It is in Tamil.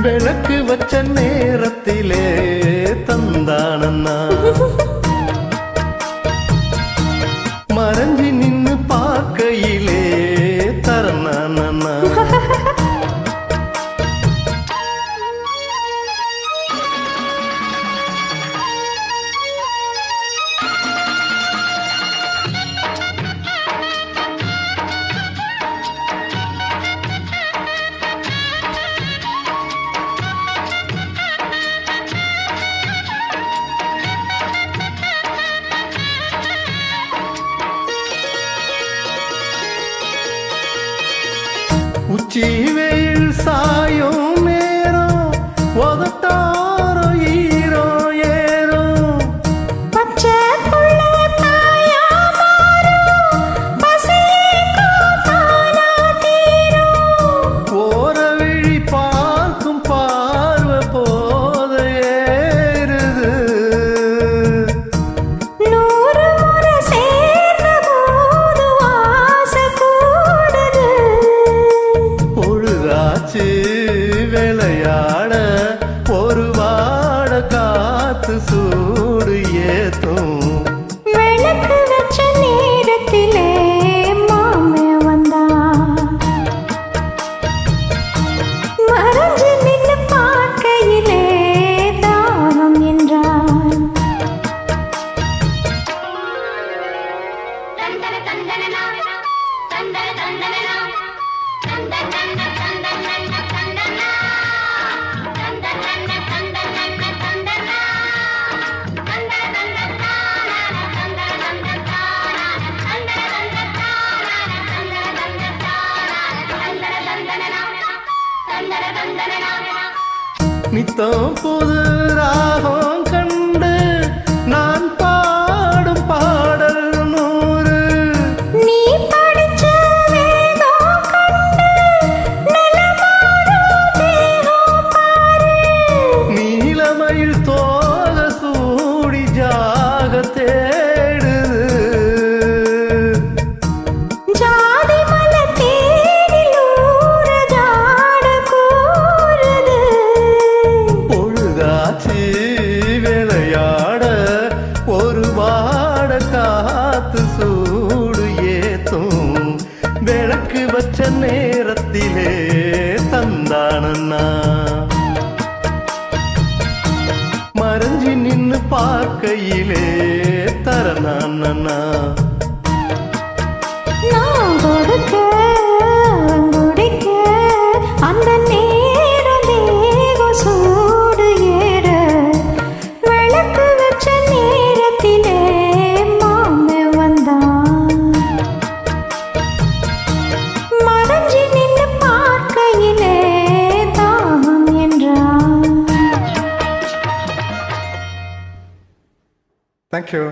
விளக்கு வச்ச நேரத்திலே தந்தானண்ணா மறைஞ்சி நின்னு பார்க்கையிலே தரணானண்ணா உச்சி வெயில் சாயும் நேரம் உதட்டாரோ ஈரோ ஏறும் பச்சை புள்ள தாயா மாறும் பசியே காத்தானா தீரும் போற விழி பார்க்கும் பார்வை போத ஏறுது 100 முறை சேர்ந்த போது ஆசை கூடுது பொழுதாச்சு விளையாட ஒரு வாட காத்து சூடு ஏத்தும் விளக்கு வச்ச நேரத்திலே மாமே வந்தா மறைஞ்சு நின்னு பார்க்கையிலே தாகம் என்றான் நித்தம் புது ராகம் கண்டு நான் பாடும் பாடல் 100 நீ படிச்ச வேதம் கண்டு நிலமாடும் தேகம் பாரு நீலமயில் தோக சூடி ஜாக தேடுது ஜாதி மலர் தேனில் ஊற ஜாட கூறுது பொழுதாச்சு விளையாட ஒரு வாட காத்து சூடு ஏத்தும் விளக்கு வச்ச நேரத்திலே தந்தானண்ணா மறைஞ்சி நின்னு பார்க்கையிலே தரணானண்ணா நான் கொடுக்க குடிக்க அந்த நேரம் தேகம் சூடு ஏற விளக்கு வச்ச நேரத்திலே மாமே வந்தான் மறைஞ்சி நின்னு பார்க்கையிலே தாகம் என்றான். Thank you.